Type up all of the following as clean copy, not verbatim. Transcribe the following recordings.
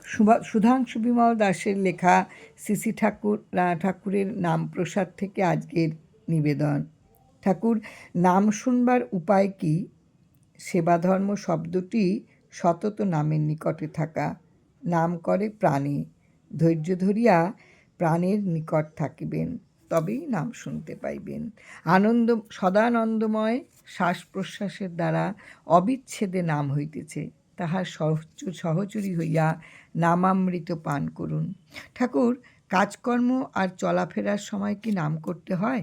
সুধাংশু বিমল দাশের লেখা শ্রী ঠাকুরের নাম প্রসাদ থেকে আজকের নিবেদন। ঠাকুর, নাম শুনবার উপায় কি? সেবাধর্ম শব্দটি সতত নামের নিকটে থাকা। নাম করে প্রাণে, ধৈর্য ধরিয়া প্রাণের নিকট থাকিবেন, তবেই নাম শুনতে পাইবেন। সদানন্দময় শ্বাস প্রশ্বাসের দ্বারা অবিচ্ছেদে নাম হইতেছে, তাহার সহচরী হইয়া নামামৃত পান করুন। ঠাকুর, কাজকর্ম আর চলাফেরার সময় কি নাম করতে হয়?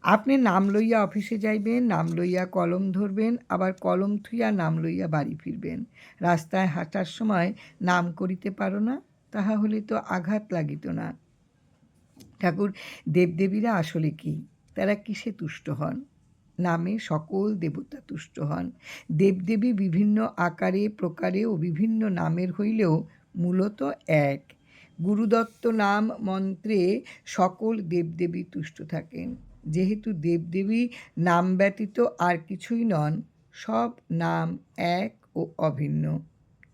আপনি নাম লইয়া অফিসে যাইবেন, নাম লইয়া কলম ধরবেন, আবার কলম থুইয়া নাম লইয়া বাড়ি ফিরবেন। রাস্তায় হাঁটার সময় নাম করিতে পারো না, তাহা হলে তো আঘাত লাগিত না। ঠাকুর, দেবদেবীরা আসলে কি? তারা কিসে তুষ্ট হন? নামে সকল দেবতা তুষ্ট হন। দেবদেবী বিভিন্ন আকারে প্রকারে ও বিভিন্ন নামের হইলেও মূলত এক। গুরুদত্ত নাম মন্ত্রে সকল দেবদেবী তুষ্ট থাকেন। যেহেতু দেবদেবী নাম ব্যতীত আর কিছুই নন, সব নাম এক ও অভিন্ন।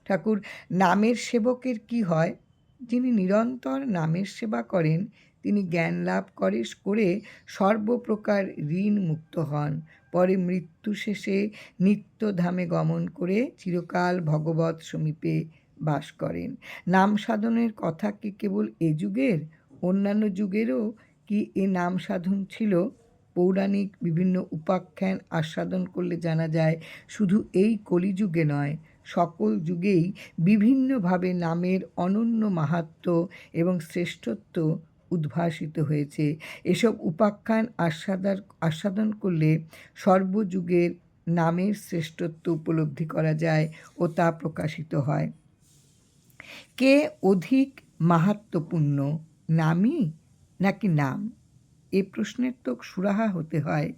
ঠাকুর, নামের সেবকের কি হয়? যিনি নিরন্তর নামের সেবা করেন, তিনি জ্ঞান লাভ করে সর্বপ্রকার ঋণ মুক্ত হন। পরে মৃত্যু শেষে নিত্যধামে গমন করে চিরকাল ভগবৎ সমীপে বাস করেন। নাম সাধনের কথা কি কেবল এ যুগের? অন্যান্য যুগেরও কি এ নাম সাধন ছিল? পৌরাণিক বিভিন্ন উপাখ্যান আস্বাদন করলে জানা যায়, শুধু এই কলিযুগে নয়, সকল যুগেই বিভিন্নভাবে নামের অনন্য মাহাত্ম্য এবং শ্রেষ্ঠত্ব উদ্ভাসিত হয়েছে। এসব উপাখ্যান আস্বাদন করলে সর্বযুগের নামের শ্রেষ্ঠত্ব উপলব্ধি করা যায় ও তা প্রকাশিত হয়। কে অধিক মাহাত্ম্যপূর্ণ, নামই নাকি নাম? এ প্রশ্নের তো সুরাহা হতে হয়।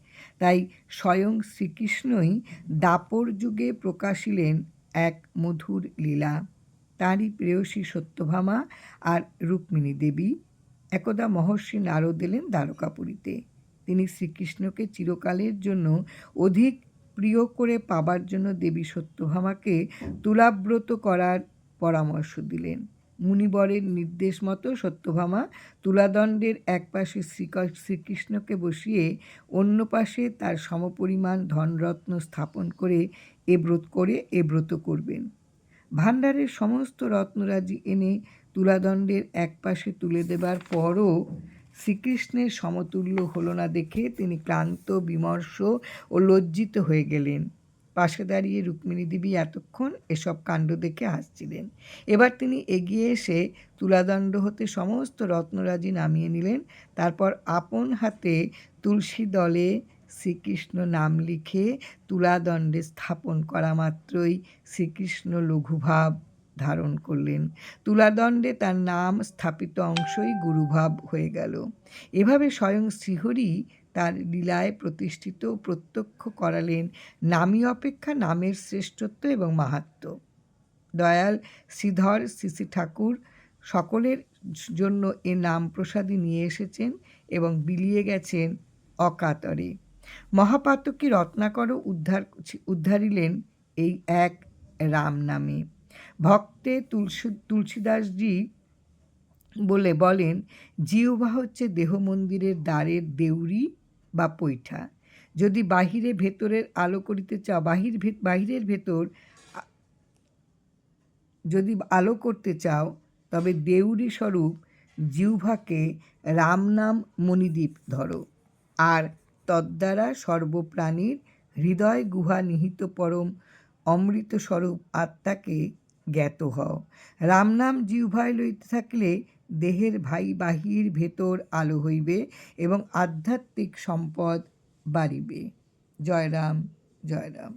তাই স্বয়ং শ্রীকৃষ্ণই দাপর যুগে প্রকাশিলেন এক মধুর লীলা। তাঁরই প্রেয়সী সত্যভামা আর রুক্মিণী দেবী একদা মহর্ষি নারদ এলেন দ্বারকাপুরীতে। তিনি শ্রীকৃষ্ণকে চিরকালের জন্য অধিক প্রিয় করে পাবার জন্য দেবী সত্যভামাকে তুলাব্রত করার পরামর্শ দিলেন। মুনিবরের নির্দেশ মতো সত্যভামা তুলাদণ্ডের এক পাশে শ্রীকৃষ্ণকে বসিয়ে অন্য পাশে তার সমপরিমাণ ধনরত্ন স্থাপন করে এ ব্রত করবেন। ভাণ্ডারের সমস্ত রত্নরাজি এনে তুলাদণ্ডের এক পাশে তুলে দেবার পরও শ্রীকৃষ্ণের সমতুল্য হলো না দেখে তিনি ক্লান্ত, বিমর্ষ ও লজ্জিত হয়ে গেলেন। পাশে দাঁড়িয়ে রুক্মিণী দেবী এতক্ষণ এসব কাণ্ড দেখে হাসছিলেন। এবার তিনি এগিয়ে এসে তুলাদণ্ড হতে সমস্ত রত্নরাজি নামিয়ে নিলেন। তারপর আপন হাতে তুলসী দলে শ্রীকৃষ্ণ নাম লিখে তুলাদণ্ডে স্থাপন করা মাত্রই শ্রীকৃষ্ণ লঘুভাব ধারণ করলেন। তুলাদণ্ডে তার নাম স্থাপিত অংশই গুরুভাব হয়ে গেল। এভাবে স্বয়ং শ্রীহরি তার লীলায় প্রতিষ্ঠিত প্রত্যক্ষ করালেন নামী অপেক্ষা নামের শ্রেষ্ঠত্ব এবং মাহাত্ম্য। দয়াল শ্রীধর শ্রী ঠাকুর সকলের জন্য এ নাম প্রসাদী নিয়ে এসেছেন এবং বিলিয়ে গেছেন অকাতরে। মহাপাতকী রত্নাকরও উদ্ধারিলেন এই এক রাম নামে। ভক্তে তুলসীদাসজি বলেন, জিহ্বা হচ্ছে দেহ মন্দিরের দ্বারের দেউড়ি বা পৈঠা। যদি বাহিরের ভেতর যদি আলো করতে চাও, তবে দেউড়ি স্বরূপ জিহ্বাকে রাম নাম মণিদ্বীপ ধরো, আর তদ্দ্বারা সর্বপ্রাণীর হৃদয় গুহা নিহিত পরম অমৃত স্বরূপ আত্মাকে জ্ঞাত হও। রাম নাম জিহ্বায় লইতে থাকলে দেহের বাহির ভেতর আলো হইবে এবং আধ্যাত্মিক সম্পদ বাড়িবে। জয় রাম, জয় রাম।